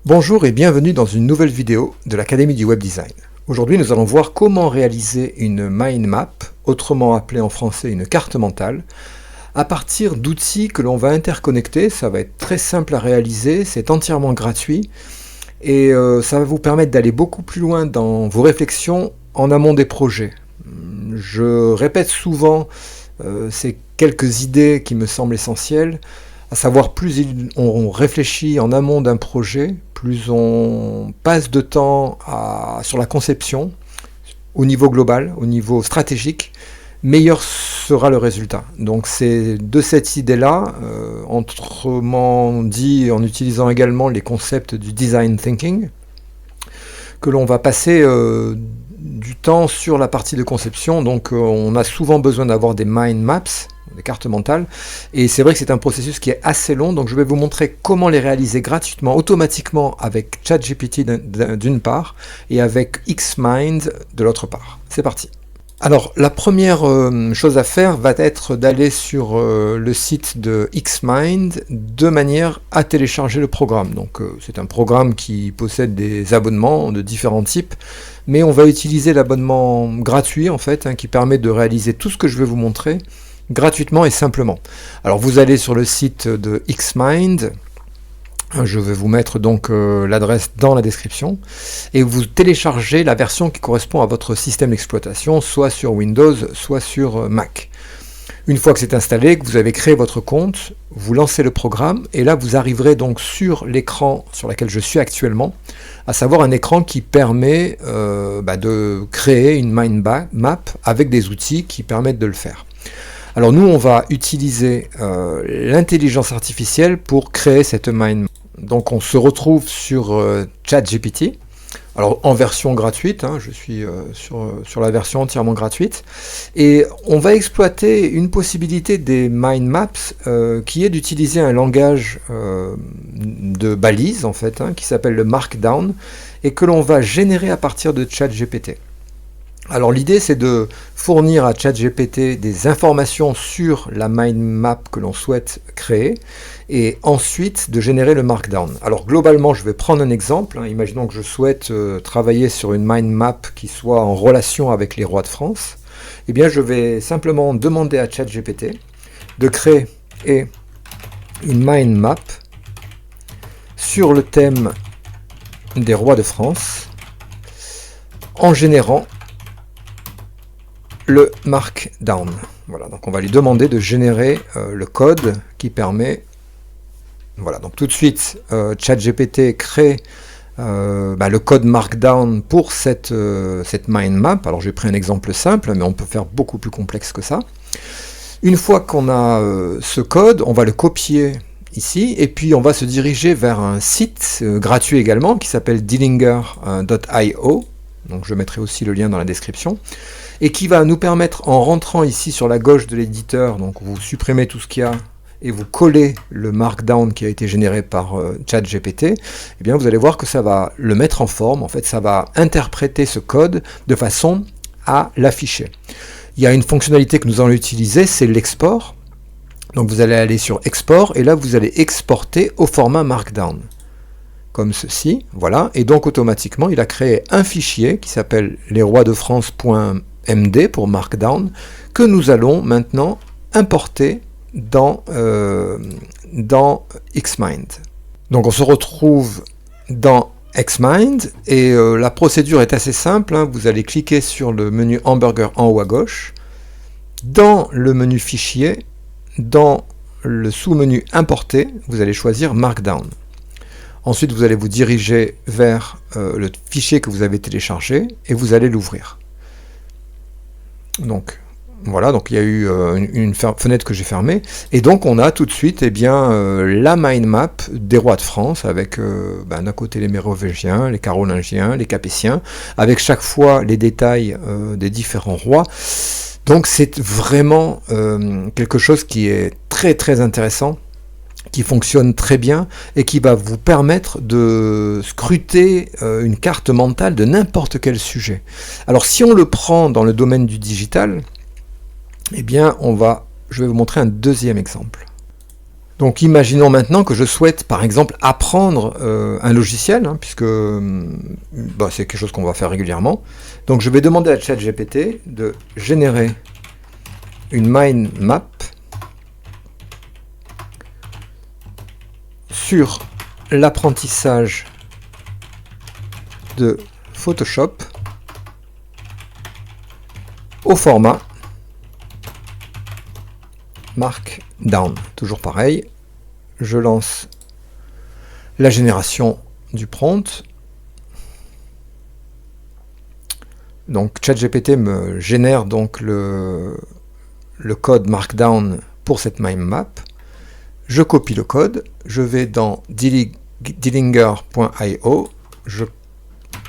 Bonjour et bienvenue dans une nouvelle vidéo de l'Académie du Web Design. Aujourd'hui, nous allons voir comment réaliser une mind map, autrement appelée en français une carte mentale, à partir d'outils que l'on va interconnecter. Ça va être très simple à réaliser, c'est entièrement gratuit et ça va vous permettre d'aller beaucoup plus loin dans vos réflexions en amont des projets. Je répète souvent ces quelques idées qui me semblent essentielles, à savoir plus on réfléchit en amont d'un projet, plus on passe de temps sur la conception, au niveau global, au niveau stratégique, meilleur sera le résultat. Donc c'est de cette idée-là, autrement dit en utilisant également les concepts du design thinking, que l'on va passer du temps sur la partie de conception. Donc on a souvent besoin d'avoir des mind maps, des cartes mentales, et c'est vrai que c'est un processus qui est assez long, donc je vais vous montrer comment les réaliser gratuitement, automatiquement avec ChatGPT d'une part, et avec Xmind de l'autre part. C'est parti. Alors la première chose à faire va être d'aller sur le site de Xmind de manière à télécharger le programme. Donc c'est un programme qui possède des abonnements de différents types, mais on va utiliser l'abonnement gratuit en fait, qui permet de réaliser tout ce que je vais vous montrer gratuitement et simplement. Alors vous allez sur le site de Xmind, je vais vous mettre donc l'adresse dans la description, et vous téléchargez la version qui correspond à votre système d'exploitation, soit sur Windows, soit sur Mac. Une fois que c'est installé, que vous avez créé votre compte, vous lancez le programme, et là vous arriverez donc sur l'écran sur lequel je suis actuellement, à savoir un écran qui permet de créer une mind map avec des outils qui permettent de le faire. Alors nous, on va utiliser l'intelligence artificielle pour créer cette mind map. Donc on se retrouve sur ChatGPT, alors en version gratuite, je suis sur la version entièrement gratuite, et on va exploiter une possibilité des mind maps qui est d'utiliser un langage de balises en fait, qui s'appelle le Markdown, et que l'on va générer à partir de ChatGPT. Alors l'idée c'est de fournir à ChatGPT des informations sur la mind map que l'on souhaite créer et ensuite de générer le Markdown. Alors globalement je vais prendre un exemple, imaginons que je souhaite travailler sur une mind map qui soit en relation avec les rois de France. Eh bien je vais simplement demander à ChatGPT de créer une mind map sur le thème des rois de France en générant le Markdown. Voilà, donc on va lui demander de générer le code qui permet. Voilà, donc tout de suite, ChatGPT crée le code Markdown pour cette mind map. Alors j'ai pris un exemple simple, mais on peut faire beaucoup plus complexe que ça. Une fois qu'on a ce code, on va le copier ici, et puis on va se diriger vers un site gratuit également, qui s'appelle Dillinger.io. Donc je mettrai aussi le lien dans la description, et qui va nous permettre, en rentrant ici sur la gauche de l'éditeur, donc vous supprimez tout ce qu'il y a et vous collez le Markdown qui a été généré par ChatGPT, eh bien vous allez voir que ça va le mettre en forme. En fait, ça va interpréter ce code de façon à l'afficher. Il y a une fonctionnalité que nous allons utiliser, c'est l'export. Donc vous allez aller sur Export, et là vous allez exporter au format Markdown, comme ceci, voilà, et donc automatiquement il a créé un fichier qui s'appelle lesroisdefrance.md pour Markdown, que nous allons maintenant importer dans Xmind. Donc on se retrouve dans Xmind, et la procédure est assez simple, vous allez cliquer sur le menu hamburger en haut à gauche, dans le menu fichier, dans le sous-menu importer, vous allez choisir Markdown. Ensuite, vous allez vous diriger vers le fichier que vous avez téléchargé et vous allez l'ouvrir. Donc, voilà, donc il y a eu une fenêtre que j'ai fermée. Et donc, on a tout de suite la mind map des rois de France avec d'un côté les Mérovingiens, les Carolingiens, les Capétiens, avec chaque fois les détails des différents rois. Donc, c'est vraiment quelque chose qui est très très intéressant, qui fonctionne très bien et qui va vous permettre de scruter une carte mentale de n'importe quel sujet. Alors si on le prend dans le domaine du digital, eh bien je vais vous montrer un deuxième exemple. Donc imaginons maintenant que je souhaite par exemple apprendre un logiciel, hein, puisque c'est quelque chose qu'on va faire régulièrement. Donc je vais demander à ChatGPT de générer une mind map sur l'apprentissage de Photoshop au format Markdown. Toujours pareil, je lance la génération du prompt. Donc ChatGPT me génère donc le code Markdown pour cette mind map. Je copie le code, je vais dans dillinger.io, je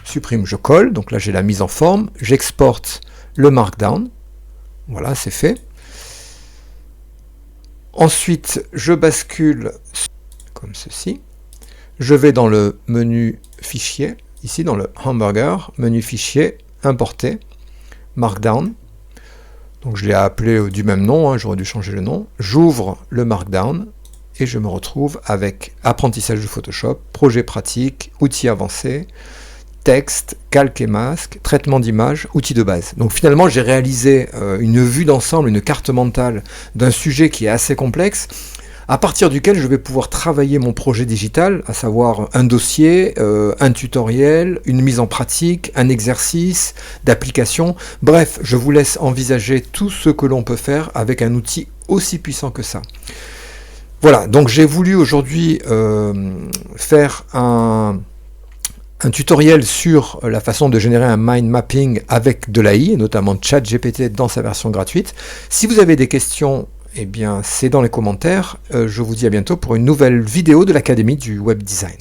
supprime, je colle, donc là j'ai la mise en forme, j'exporte le Markdown, voilà, c'est fait. Ensuite, je bascule comme ceci, je vais dans le menu fichier, ici dans le hamburger, menu fichier, importer, Markdown. Donc je l'ai appelé du même nom, hein, j'aurais dû changer le nom. J'ouvre le Markdown et je me retrouve avec apprentissage de Photoshop, projet pratique, outils avancés, texte, calque et masque, traitement d'image, outils de base. Donc finalement j'ai réalisé une vue d'ensemble, une carte mentale d'un sujet qui est assez complexe, à partir duquel je vais pouvoir travailler mon projet digital, à savoir un dossier, un tutoriel, une mise en pratique, un exercice d'application. Bref, je vous laisse envisager tout ce que l'on peut faire avec un outil aussi puissant que ça. Voilà, donc j'ai voulu aujourd'hui faire un tutoriel sur la façon de générer un mind mapping avec de l'AI, et notamment ChatGPT dans sa version gratuite. Si vous avez des questions, eh bien, c'est dans les commentaires. Je vous dis à bientôt pour une nouvelle vidéo de l'Académie du Web Design.